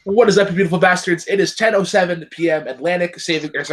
What is up, you beautiful bastards? It is 10:07 p.m. Atlantic Standard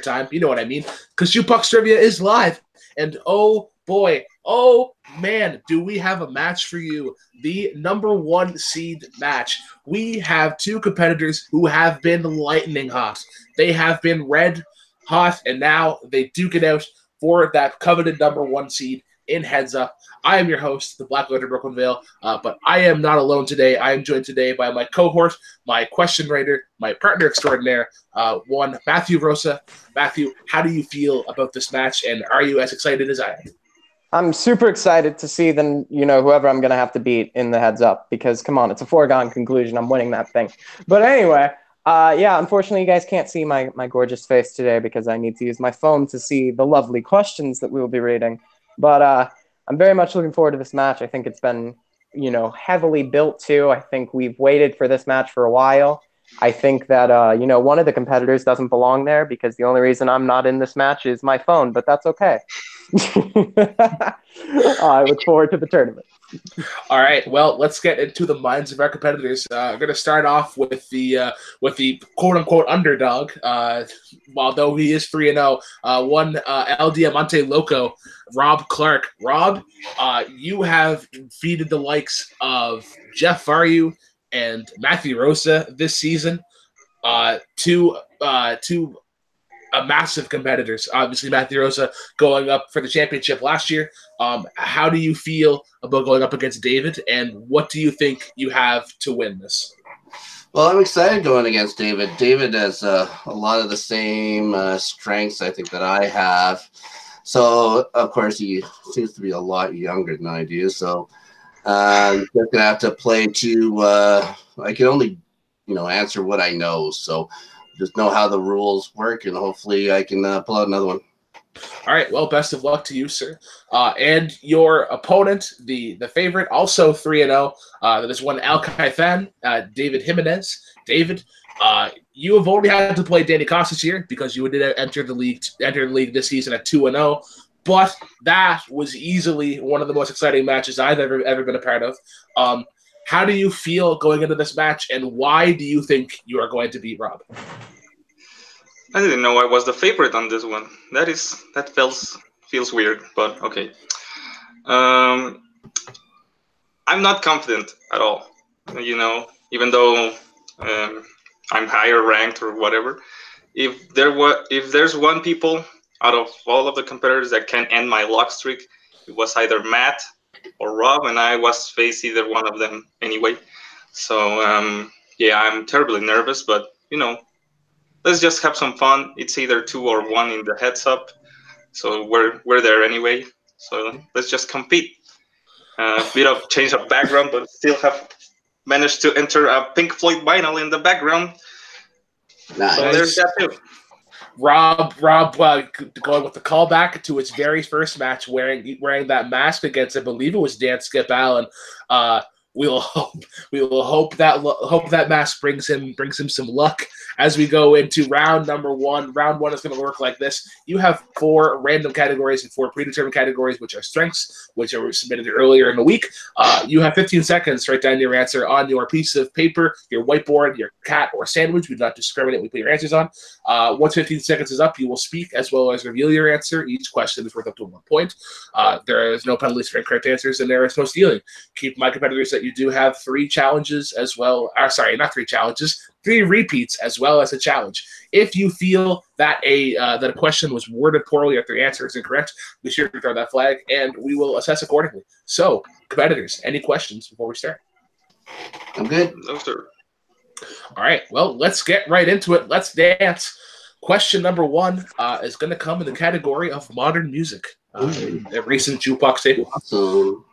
Time. You know what I mean? Because Jukebox Trivia is live. And oh boy, oh man, do we have a match for you. The number one seed match. We have two competitors who have been lightning hot. They have been red hot, and now they duke it out for that coveted number one seed in Heads Up. I am your host, the Black Lord of Brooklyn Vale, but I am not alone today. I am joined today by my cohort, my question writer, my partner extraordinaire, one Matthew Rosa. Matthew, how do you feel about this match, and are you as excited as I am? I'm super excited to see whoever I'm going to have to beat in the Heads Up, because, come on, it's a foregone conclusion. I'm winning that thing. But anyway, unfortunately, you guys can't see my gorgeous face today because I need to use my phone to see the lovely questions that we will be reading. But I'm very much looking forward to this match. I think it's been, heavily built to. I think we've waited for this match for a while. I think that, one of the competitors doesn't belong there because the only reason I'm not in this match is my phone, but that's okay. I look forward to the tournament. All right, well, let's get into the minds of our competitors. I'm going to start off with the quote-unquote underdog, although he is 3-0, one El Diamante Loco, Rob Clark. Rob, you have defeated the likes of Jeff Varyu and Matthew Rosa this season, two massive competitors. Obviously, Matthew Rosa going up for the championship last year. How do you feel about going up against Deivid, and what do you think you have to win this? Well, I'm excited going against Deivid. Deivid has a lot of the same strengths, I think, that I have. So, of course, he seems to be a lot younger than I do. So, I'm just going to have to play to I can only, answer what I know. So, just know how the rules work, and hopefully I can pull out another one. All right, well, best of luck to you, sir. And your opponent, the favorite, also 3-0. That is one Al-Kai fan, David Jiminez. David, you have only had to play Danny Costa this year because you did enter the league this season at 2-0. But that was easily one of the most exciting matches I've ever been a part of. How do you feel going into this match, and why do you think you are going to beat Rob? I didn't know I was the favorite on this one. That feels weird, but okay. I'm not confident at all. Even though I'm higher ranked or whatever. If there's one people out of all of the competitors that can end my luck streak, it was either Matt or Rob, and I was face either one of them anyway. So I'm terribly nervous, but let's just have some fun. It's either 2 or 1 in the Heads Up, so we're there anyway. So let's just compete. A bit of change of background, but still have managed to enter a Pink Floyd vinyl in the background. Nice. So there's that too. Rob, going with the callback to his very first match, wearing that mask against, I believe it was Dan Skip Allen. We will hope that mask brings him some luck as we go into round number one. Round one is going to work like this. You have 4 random categories and 4 predetermined categories, which are strengths, which were submitted earlier in the week. You have 15 seconds to write down your answer on your piece of paper, your whiteboard, your cat, or sandwich. We do not discriminate. We put your answers on. Once 15 seconds is up, you will speak as well as reveal your answer. Each question is worth up to 1 point. There is no penalties for incorrect answers, and there is no stealing. Keep my competitors that you do have 3 challenges as well. Not 3 challenges, 3 repeats as well as a challenge. If you feel that that a question was worded poorly or if the answer is incorrect, be sure to throw that flag, and we will assess accordingly. So, competitors, any questions before we start? I'm good. No, sir. All right, well, let's get right into it. Let's dance. Question number 1 is going to come in the category of modern music. A recent Jukebox table. Awesome.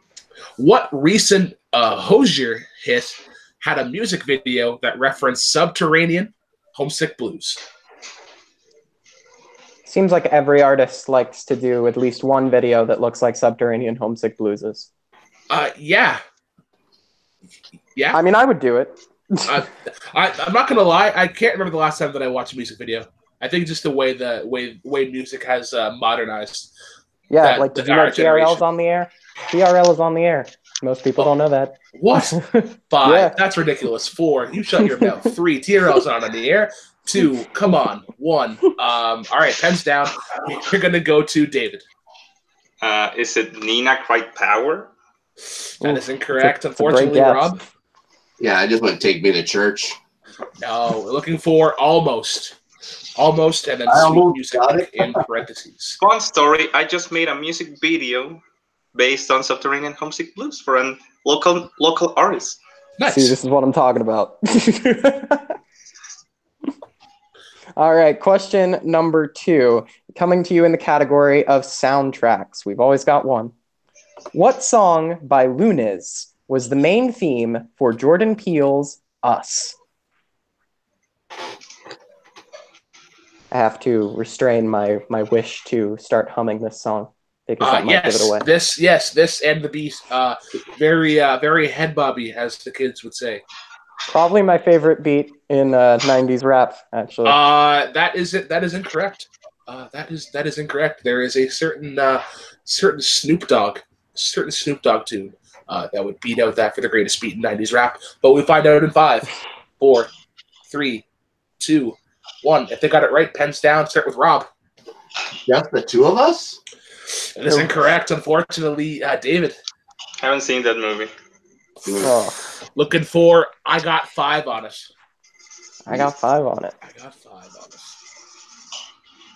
What recent Hozier hit had a music video that referenced Subterranean Homesick Blues? Seems like every artist likes to do at least one video that looks like Subterranean Homesick Blues. Yeah. I mean, I would do it. I'm not gonna lie. I can't remember the last time that I watched a music video. I think just the way music has modernized. Yeah, did you know TRL's on the air? TRL is on the air. Most people don't know that. What? 5. Yeah. That's ridiculous. 4. You shut your mouth. 3. TRL's not on the air. 2. Come on. 1. All right. Pens down. We're gonna go to David. Is it Nina Cried Power? That is incorrect. It's a great Unfortunately, guess. Rob. Yeah, I just want to take me to church. No, we're looking for almost. Almost, and then I sweet almost music got it. in parentheses. Fun story. I just made a music video based on Subterranean Homesick Blues for a local artist. Nice. See, this is what I'm talking about. All right, question number 2. Coming to you in the category of soundtracks. We've always got one. What song by Jiminez was the main theme for Jordan Peele's Us? I have to restrain my wish to start humming this song because that might give it away. This and the Beast. Very head bobby, as the kids would say. Probably my favorite beat in 90s rap, actually. That is incorrect. That is incorrect. There is a certain Snoop Dogg tune that would beat out that for the greatest beat in 90s rap. But we find out in 5, 4, 3, 2, 1. If they got it right, pens down. Start with Rob. Just the two of us? That is incorrect. Unfortunately, David. Haven't seen that movie. Oh, Looking for. I got 5 on it. I got 5 on it. I got 5 on it.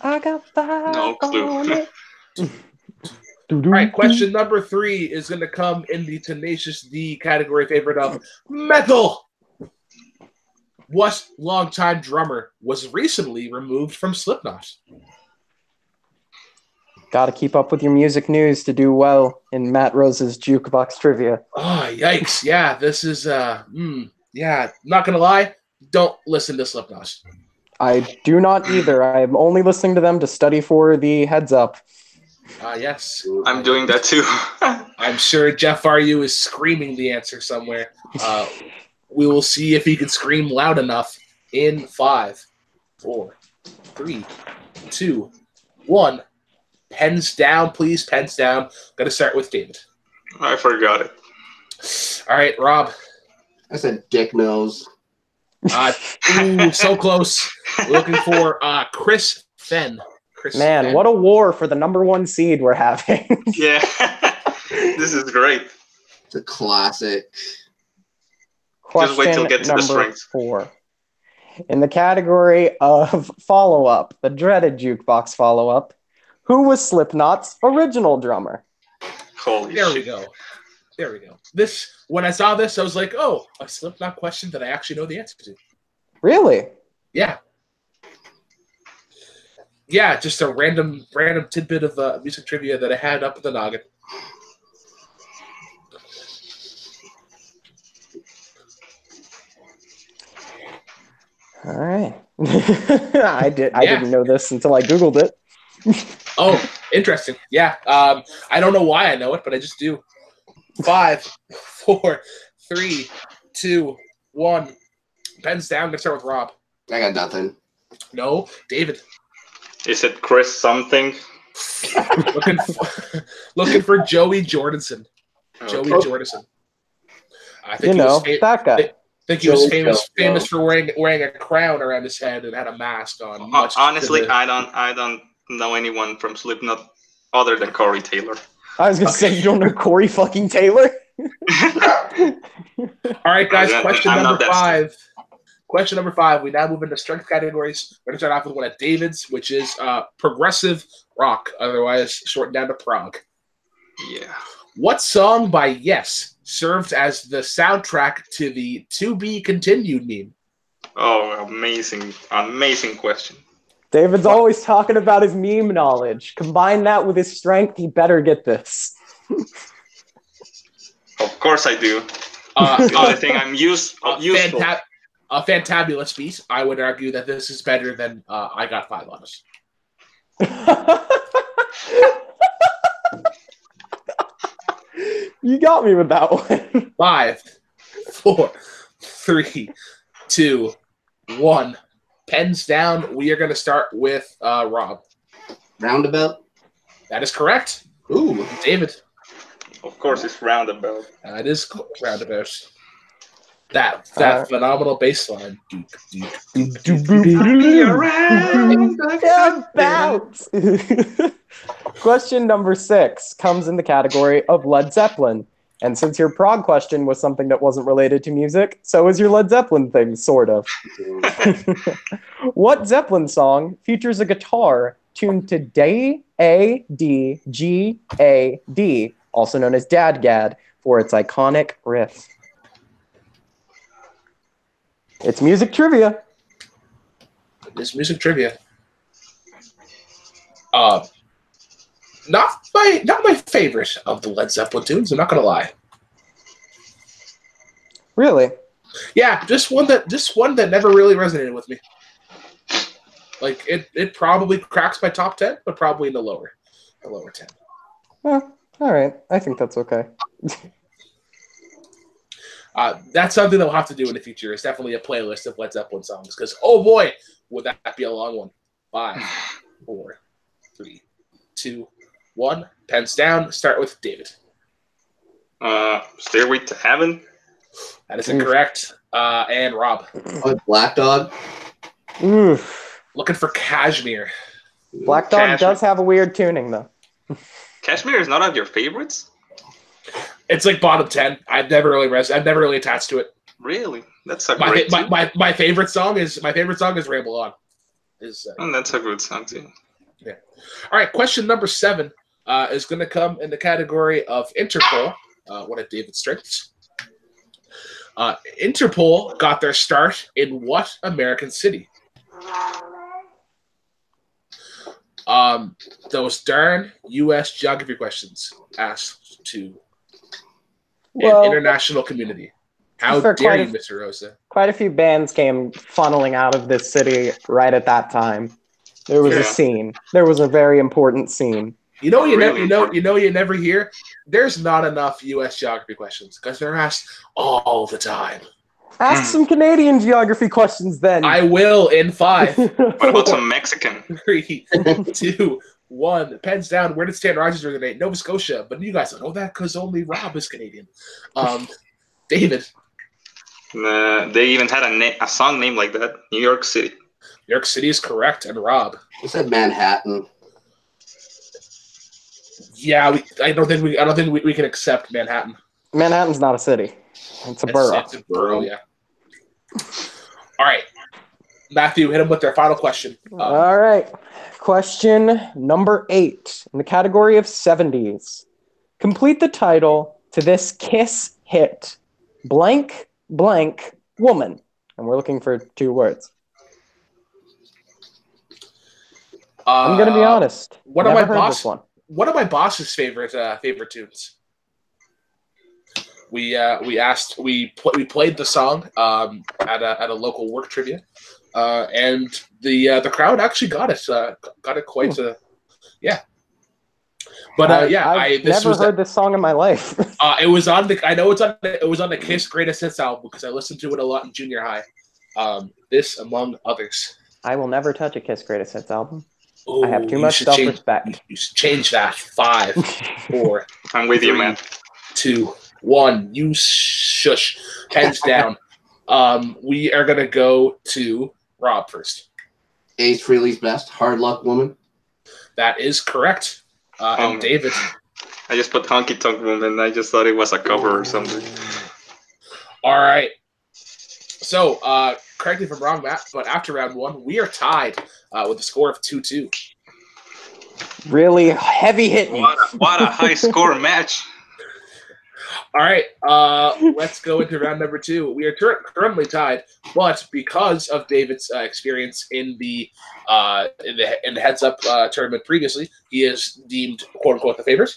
I got 5 No clue. on it. All right, question number 3 is going to come in the Tenacious D category favorite of metal. What longtime drummer was recently removed from Slipknot? Got to keep up with your music news to do well in Matt Rose's Jukebox trivia. Oh, yikes. Yeah, this is, yeah, not going to lie, don't listen to Slipknot. I do not either. I am only listening to them to study for the heads up. Yes. I'm doing that too. I'm sure Jeff RU is screaming the answer somewhere. We will see if he can scream loud enough in 5, 4, 3, 2, 1. Pens down, please. Pens down. Going to start with David. I forgot it. All right, Rob. I said Dick Nose. Ooh, so close. We're looking for Chris Fenn. Man, Fenn. what a war for the number 1 seed we're having. Yeah. This is great. It's a classic. Question Just wait till it gets to the number strings. 4. In the category of follow-up, the dreaded Jukebox follow-up, who was Slipknot's original drummer? Holy There shit. we go. There we go. This, when I saw this, I was like, oh, a Slipknot question that I actually know the answer to. Really? Yeah. Yeah, just a random tidbit of music trivia that I had up in the noggin. All right. I didn't know this until I Googled it. Oh, interesting. Yeah. I don't know why I know it, but I just do. 5, 4, 3, 2, 1. Pens down. Let's start with Rob. I got nothing. No, David. Is it Chris something? looking for Joey Jordison. Joey Jordison. I think that guy. I think he was famous for wearing a crown around his head and had a mask on. Honestly, I don't know anyone from Slipknot other than Corey Taylor. I was gonna say you don't know Corey fucking Taylor. All right, guys. Question I'm number not that 5. Question number 5. We now move into strength categories. We're gonna start off with one of David's, which is progressive rock, otherwise shortened down to prog. Yeah. What song by Yes served as the soundtrack to the To Be Continued meme? Oh, amazing question. David's always talking about his meme knowledge. Combine that with his strength, he better get this. Of course I do. The only thing I'm useful. A fantabulous beat. I would argue that this is better than I Got 5 on it. You got me with that one. 5, 4, 3, 2, 1. Pens down. We are going to start with Rob. Roundabout? That is correct. Ooh. David. Of course, it's roundabout. It is roundabout. That phenomenal bass line. Question number 6 comes in the category of Led Zeppelin. And since your prog question was something that wasn't related to music, so is your Led Zeppelin thing, sort of. What Zeppelin song features a guitar tuned to D, A, D, G, A, D, also known as Dadgad, for its iconic riff? It's music trivia. It's music trivia. Not my favorite of the Led Zeppelin tunes. I'm not gonna lie. Really? Yeah, just one that never really resonated with me. Like it probably cracks my top 10, but probably in the lower 10. Well, all right. I think that's okay. That's something that we'll have to do in the future. It's definitely a playlist of Led Zeppelin songs because, oh boy, would that be a long one. 5, 4, 3, 2, 1. Pens down. Start with Deivid. Stairway to Heaven. That is incorrect. And Rob. Black Dog. Oof. Looking for Kashmir. Black Dog does have a weird tuning, though. Kashmir is not of your favorites? It's like bottom 10. I've never really attached to it. Really? That's a great tune. My favorite song is Ramble On. That's a good song too. Yeah. All right. Question number 7 is going to come in the category of Interpol. One of Deivid's strengths. Interpol got their start in what American city? Those darn U.S. geography questions asked to an international community. How dare you, Mr. Rosa? Quite a few bands came funneling out of this city right at that time. There was a scene. There was a very important scene. You never hear. There's not enough U.S. geography questions because they're asked all the time. Ask some Canadian geography questions then. I will in 5. What about some Mexican? 3, 2, 1. Pens down. Where did Stan Rogers originate? Nova Scotia. But you guys don't know that because only Rob is Canadian. Deivid. They even had a song named like that. New York City. New York City is correct. And Rob. I said Manhattan. Yeah, I don't think we can accept Manhattan. Manhattan's not a city. It's a borough. It's a borough, yeah. All right. Matthew, hit him with their final question. All right. Question number 8 in the category of 70s. Complete the title to this Kiss hit. Blank, blank, woman. And we're looking for 2 words. I'm going to be honest. One of my boss's favorite tunes. We played the song at a local work trivia, and the crowd actually got it. Got it quite. Yeah. But I've never heard this song in my life. It was on the Kiss Greatest Hits album because I listened to it a lot in junior high. This among others. I will never touch a Kiss Greatest Hits album. Ooh, I have too much self-respect. You should change that. 5, 4. I'm with you, man. 2, 1. You shush. Hands down. We are gonna go to Rob first. Ace Frehley's Best. Hard Luck Woman. That is correct. And Deivid. I just put Honky Tonk Woman. I just thought it was a cover or something. All right. So, correct me if I'm wrong, Matt, but after round 1, we are tied with a score of 2-2. Really heavy hitting. What a high score match. All right, let's go into round number 2. We are currently tied, but because of David's experience in the heads up tournament previously, he is deemed quote unquote the favorite.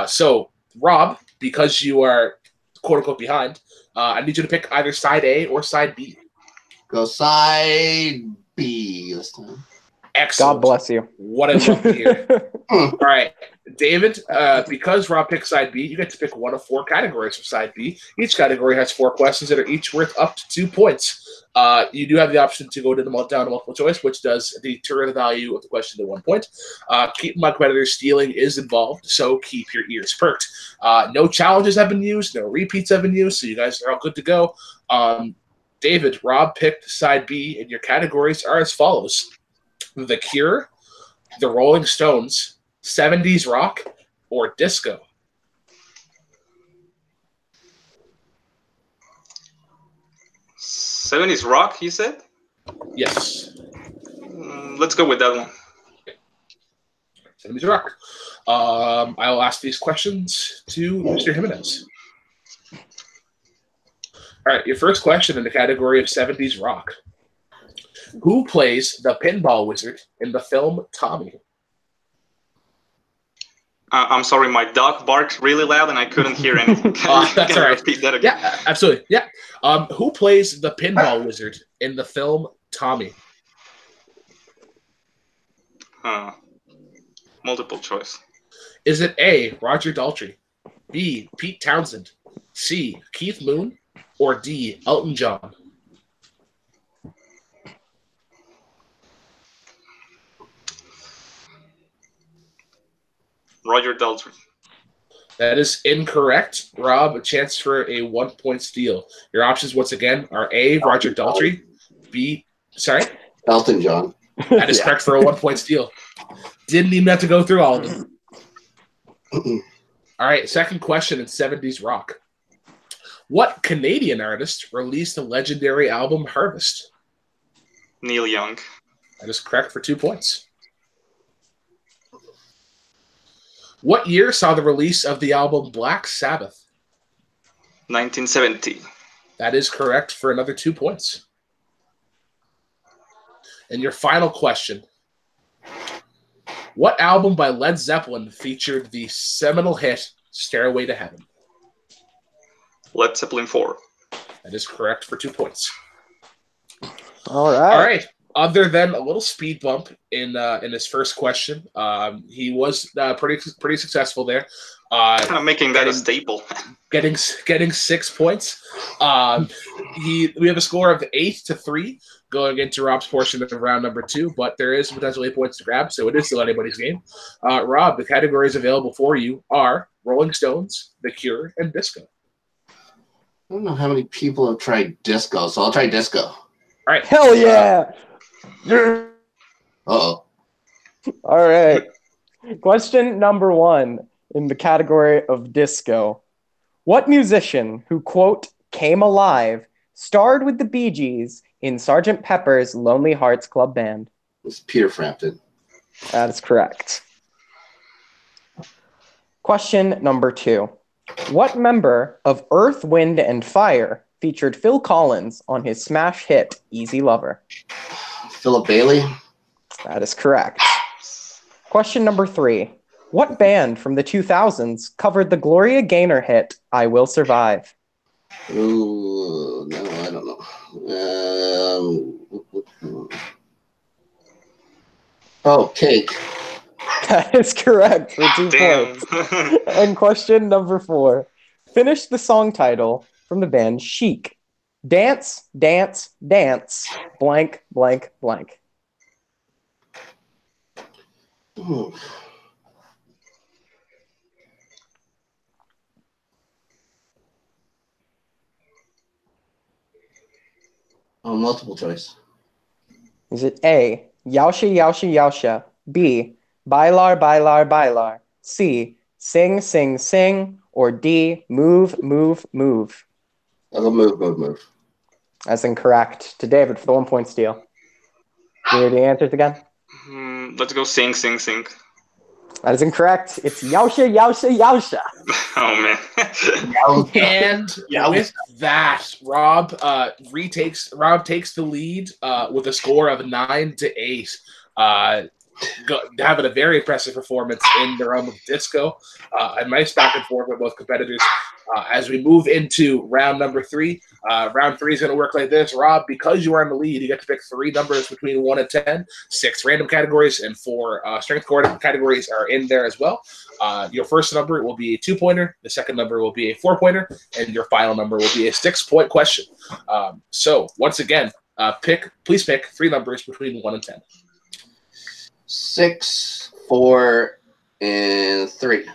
So Rob, because you are quote unquote behind, I need you to pick either side A or side B. Go side B this time. Excellent. God bless you. What I'd love to hear. All right, Deivid, because Rob picked side B, you get to pick one of 4 categories for side B. Each category has 4 questions that are each worth up to 2 points. You do have the option to go to the down to multiple choice, which does deter the value of the question to 1 point. Keep in mind, competitors, stealing is involved, so keep your ears perked. No challenges have been used, no repeats have been used, so you guys are all good to go. David, Rob picked side B, and your categories are as follows: The Cure, The Rolling Stones, 70s rock, or disco. '70s rock, you said? Yes. Let's go with that one. 70s rock. I will ask these questions to Mr. Jiminez. All right, your first question in the category of 70s rock. Who plays the pinball wizard in the film Tommy? I'm sorry, my dog barked really loud and I couldn't hear anything. That's all right. Repeat that again? Yeah, absolutely. Yeah. Who plays the pinball wizard in the film Tommy? Multiple choice. Is it A, Roger Daltrey, B, Pete Townsend, C, Keith Moon, or D, Elton John? Roger Daltrey. That is incorrect. Rob, a chance for a 1 point steal. Your options, once again, are A, Roger Daltrey, B, sorry? Elton John. That is correct for a 1 point steal. Didn't even have to go through all of them. All right, second question in 70s rock. What Canadian artist released the legendary album Harvest? Neil Young. That is correct for 2 points. What year saw the release of the album Black Sabbath? 1970. That is correct for another 2 points. And your final question. What album by Led Zeppelin featured the seminal hit Stairway to Heaven? Led Zeppelin 4. That is correct for 2 points. All right. All right. Other than a little speed bump in his first question, he was pretty successful there. Kind of making that a staple. getting 6 points. We have a score of 8-3 going into Rob's portion of round number 2, but there is potentially 8 points to grab, so it is still anybody's game. Rob, the categories available for you are Rolling Stones, The Cure, and disco. I don't know how many people have tried disco, so I'll try disco. All right. Hell yeah. Uh-oh. All right. Question number 1 in the category of disco. What musician who, quote, came alive, starred with the Bee Gees in Sgt. Pepper's Lonely Hearts Club Band? It's Peter Frampton. That is correct. Question number 2. What member of Earth, Wind, and Fire featured Phil Collins on his smash hit Easy Lover? Philip Bailey. That is correct. Question number 3. What band from the 2000s covered the Gloria Gaynor hit I Will Survive? Ooh, no, I don't know. Cake. That is correct for 2 points. And question number 4. Finish the song title from the band Chic. Dance, dance, dance, blank, blank, blank. Ooh. Multiple choice. Is it A, Yausha, Yausha, Yausha, B, Bailar, Bailar, Bailar, C, Sing, Sing, Sing, or D, Move, Move, Move? I'll go move, move, move. That's incorrect. To David for the 1 point steal. Can you hear the answers again? Let's go sing, sing, sing. That is incorrect. It's Yausha, Yausha, Yausha. Oh, man. And with that, Rob takes the lead with a score of 9-8. Having a very impressive performance in the realm of disco. A nice back and forth with both competitors. As we move into round number 3, round 3 is going to work like this. Rob, because you are in the lead, you get to pick 3 numbers between 1 and 10. 6 random categories and 4 strength categories are in there as well. Your first number will be a 2-pointer. The second number will be a 4-pointer. And your final number will be a 6-point question. So once again, Please pick 3 numbers between 1 and 10. 6, 4, and 3.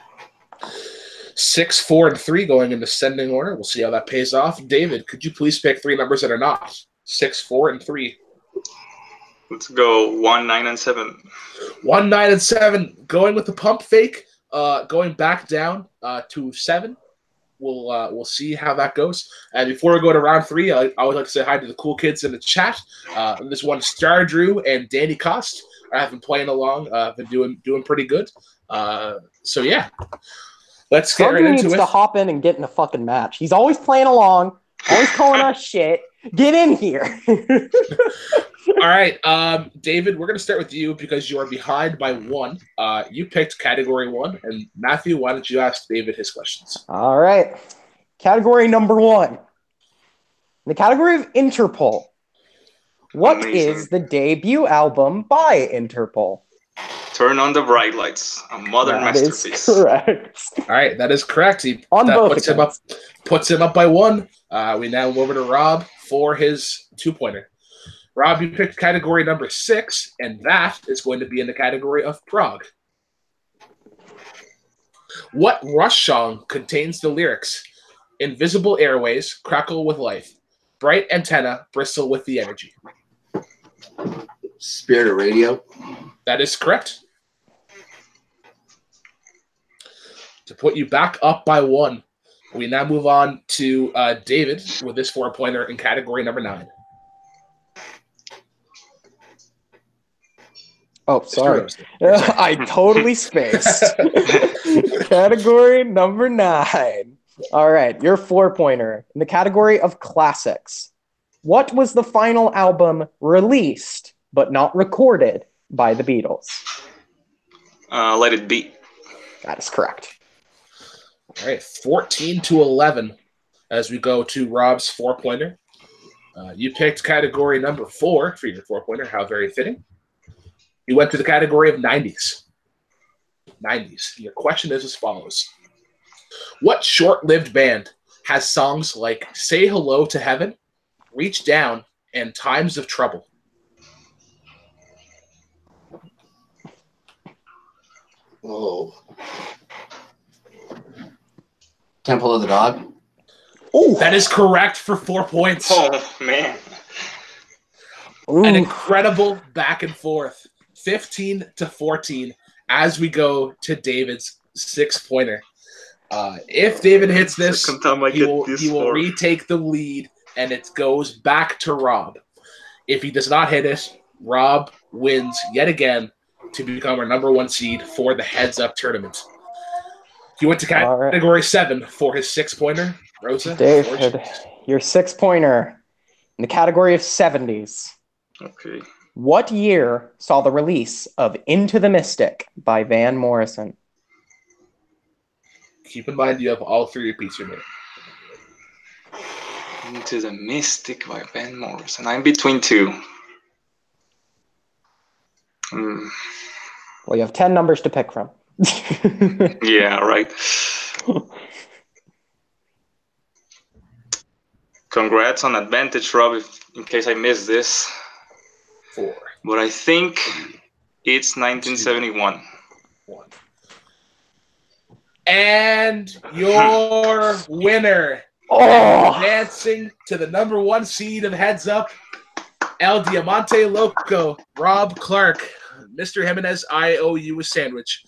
6, 4, and 3 going in descending order. We'll see how that pays off. Deivid, could you please pick 3 numbers that are not 6, 4, and 3? Let's go 1, 9, and 7. 1, 9, and 7. Going with the pump fake. Going back down to 7. We'll see how that goes. And before we go to round 3, I would like to say hi to the cool kids in the chat. This one, Star Drew and Danny Cost. I have been playing along. Been doing pretty good. So yeah, let's get right into needs it. to hop in and get in a fucking match. He's always playing along, always calling us shit. Get in here. All right, Deivid, we're going to start with you because you are behind by 1. You picked category 1, and Matthew, why don't you ask Deivid his questions? All right. Category number 1. In the category of Interpol, what is the debut album by Interpol? Turn on the bright lights. A modern masterpiece. Is correct. All right, that is correct. Puts him up by 1. We now move over to Rob for his 2-pointer. Rob, you picked category number 6, and that is going to be in the category of Prague. What Rush song contains the lyrics, "Invisible airways crackle with life, bright antenna bristle with the energy"? Spirit of Radio. That is correct. To put you back up by 1, we now move on to Deivid with this 4-pointer in category number 9. Oh, sorry. I totally spaced. Category number 9. All right, your 4-pointer. In the category of classics, what was the final album released but not recorded by the Beatles? Let It Be. That is correct. All right, 14-11 as we go to Rob's 4-pointer. You picked category number 4 for your 4-pointer. How very fitting. You went to the category of 90s. 90s. Your question is as follows. What short-lived band has songs like Say Hello to Heaven, Reach Down, and Times of Trouble? Oh. Temple of the Dog. Oh, that is correct for 4 points. Oh, man. Ooh. An incredible back and forth. 15-14 as we go to David's 6-pointer. If Deivid hits this, he will retake the lead, and it goes back to Rob. If he does not hit it, Rob wins yet again to become our number 1 seed for the Heads Up tournament. He went to category 7 for his 6-pointer. Rosa, David, your 6-pointer in the category of 70s. Okay. What year saw the release of Into the Mystic by Van Morrison? Keep in mind you have all 3 repeats you made. Into the Mystic by Van Morrison. I'm between 2. Well, you have 10 numbers to pick from. Yeah, right. Congrats on advantage, Rob, in case I miss this. 4. But I think it's 1971. 1. And your winner, advancing to the number 1 seed of Heads Up, El Diamante Loco, Rob Clark. Mr. Jiminez, I owe you a sandwich.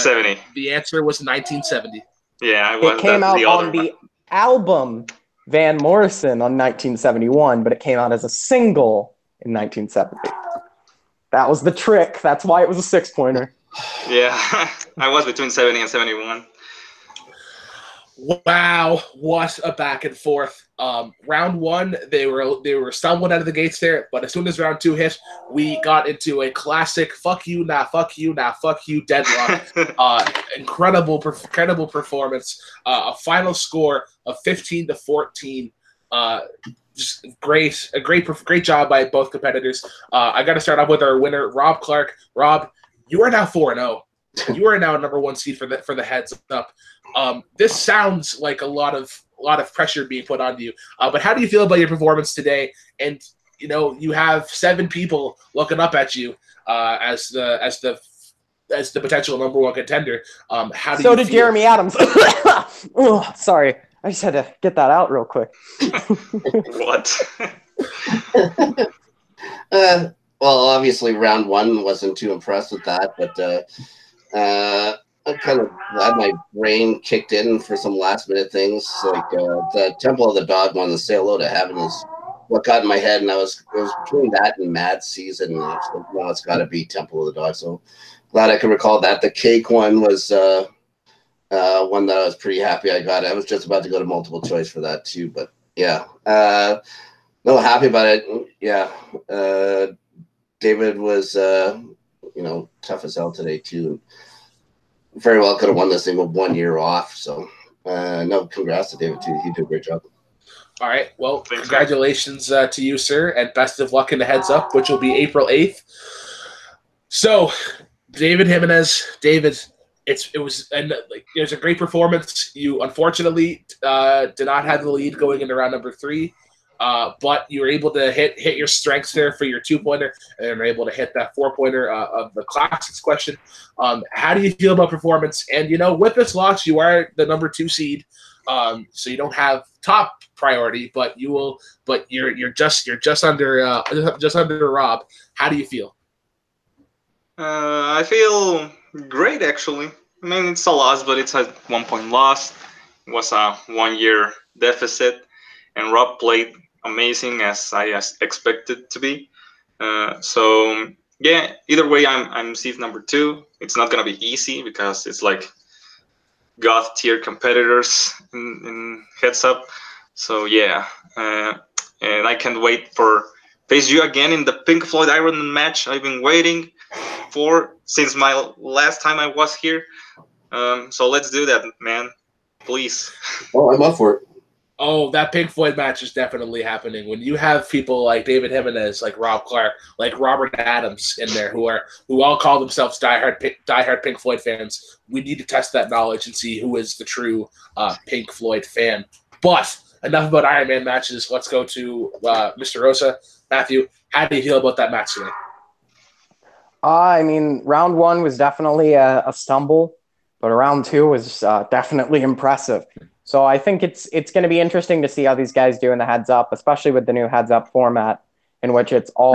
70. The answer was 1970. Yeah, I was. It came out on the album Van Morrison on 1971, but it came out as a single in 1970. That was the trick. That's why it was a 6-pointer. Yeah, I was between 70 and 71. Wow, what a back and forth. Round 1, they were stumbling out of the gates there, but as soon as round 2 hit, we got into a classic fuck you, nah, fuck you, nah, fuck you deadlock. Incredible performance. A final score of 15-14. Just a great job by both competitors. I got to start off with our winner, Rob Clark. Rob, you are now 4-0. You are now number 1 seed for the Heads Up. This sounds like a lot of pressure being put on you. But how do you feel about your performance today? And you have 7 people looking up at you as the potential number 1 contender. How do you feel? Jeremy Adams. Oh, sorry, I just had to get that out real quick. What? Well, obviously, round 1 wasn't too impressed with that, but I'm kind of glad my brain kicked in for some last-minute things. Like the Temple of the Dog one, the Say Hello to Heaven, is what got in my head, and it was between that and Mad Season. And I was like, no, it's got to be Temple of the Dog. So glad I can recall that. The Cake one was one that I was pretty happy I got. I was just about to go to multiple choice for that too, but yeah, no, happy about it. Yeah, David was tough as hell today too. Very well could have won this thing with 1 year off. So no, congrats to David too. He did a great job. All right. Well, congratulations to you, sir, and best of luck in the Heads Up, which will be April 8th. So, David Jiminez, it was a great performance. You unfortunately did not have the lead going into round number 3, but you were able to hit your strengths there for your 2-pointer, and were able to hit that 4-pointer of the classics question. How do you feel about performance? And with this loss, you are the number 2 seed, so you don't have top priority, but you will. But you're just under Rob. How do you feel? I feel great, actually. I mean, it's a loss, but it's a 1-point loss. It was a 1-year deficit, and Rob played amazing as I expected to be. So yeah, either way, I'm seed number 2. It's not gonna be easy because it's like God tier competitors in Heads Up. So yeah, and I can't wait for face you again in the Pink Floyd Iron Man match. I've been waiting for since my last time I was here. So let's do that, man. Please. Oh, I'm up for it. Oh, that Pink Floyd match is definitely happening. When you have people like David Jiminez, like Rob Clark, like Robert Adams in there, who all call themselves diehard Pink Floyd fans, we need to test that knowledge and see who is the true Pink Floyd fan. But enough about Iron Man matches. Let's go to Mr. Rosa. Matthew, how do you feel about that match today? I mean, round 1 was definitely a stumble, but round 2 was definitely impressive. So I think it's going to be interesting to see how these guys do in the Heads Up, especially with the new Heads Up format, in which it's all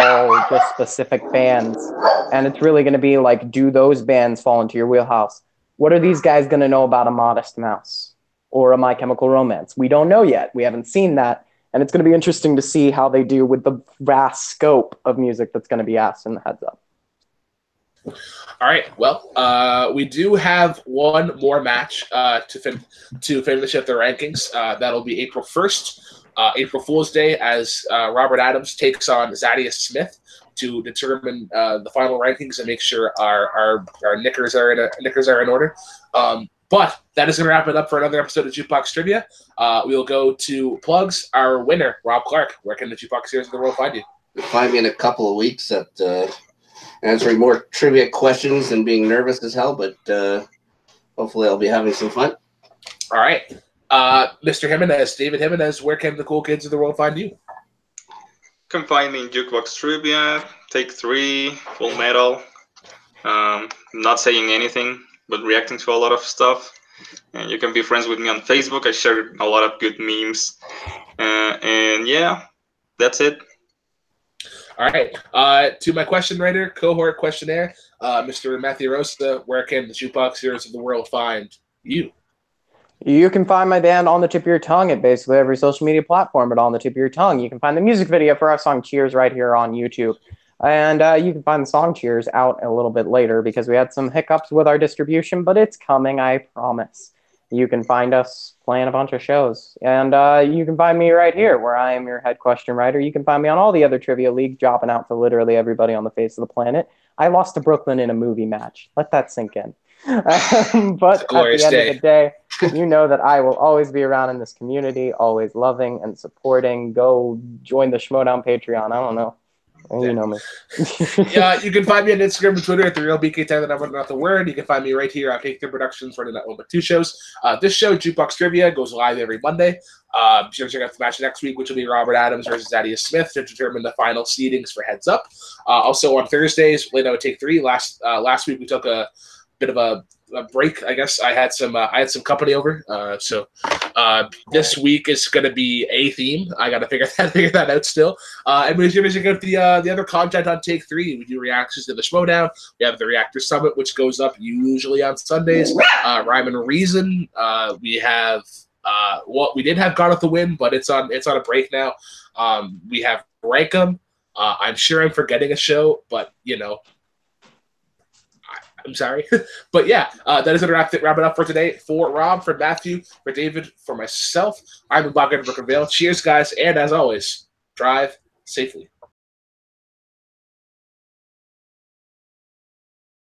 just specific bands. And it's really going to be like, do those bands fall into your wheelhouse? What are these guys going to know about a Modest Mouse or a My Chemical Romance? We don't know yet. We haven't seen that. And it's going to be interesting to see how they do with the vast scope of music that's going to be asked in the Heads Up. All right. Well, we do have one more match to finish up the rankings. That'll be April 1st, April Fool's Day, as Robert Adams takes on Zadius Smith to determine the final rankings and make sure our knickers are in order. But that is going to wrap it up for another episode of Jukebox Trivia. We'll go to plugs. Our winner, Rob Clark. Where can the Jukebox Heroes of the World find you? You'll find me in a couple of weeks at answering more trivia questions and being nervous as hell, but hopefully I'll be having some fun. All right. Mr. Jiminez, David Jiminez, where can the cool kids of the world find you? You can find me in Jukebox Trivia, Take 3, Full Metal. Not saying anything, but reacting to a lot of stuff. And you can be friends with me on Facebook. I share a lot of good memes. And yeah, that's it. All right. To my question writer, cohort questionnaire, Mr. Matthew Rosa, where can the Jukebox Heroes of the World find you? You can find my band On the Tip of Your Tongue at basically every social media platform, but On the Tip of Your Tongue. You can find the music video for our song Cheers right here on YouTube. And you can find the song Cheers out a little bit later because we had some hiccups with our distribution, but it's coming, I promise. You can find us playing a bunch of shows. And you can find me right here where I am your head question writer. You can find me on all the other trivia leagues, dropping out to literally everybody on the face of the planet. I lost to Brooklyn in a movie match. Let that sink in. But at the end of the day, you know that I will always be around in this community, always loving and supporting. Go join the Schmodown Patreon. I don't know. Oh, you know me. Yeah, you can find me on Instagram and Twitter at the real BK10, the number, not the word. You can find me right here on Take 3 Productions, running that one with 2 shows. This show, Jukebox Trivia, goes live every Monday. Be sure to check out the match next week, which will be Robert Adams versus Thaddeus Smith to determine the final seedings for Heads Up. Also on Thursdays, late out Take 3. Last week we took a bit of a break. I guess I had some company over, so this week is going to be a theme. I got to figure that out still. And we're going to check out the other content on Take 3. We do reactions to the Schmodown. We have the Reactor Summit, which goes up usually on Sundays. Rhyme and Reason. We have we did have Gone with the Wind, but it's on a break now. We have Rank 'em. I'm sure I'm forgetting a show, but I'm sorry. But yeah, that is going to wrap it up for today. For Rob, for Matthew, for David, for myself, I'm Bob Brooke and Vale. Cheers, guys. And as always, drive safely.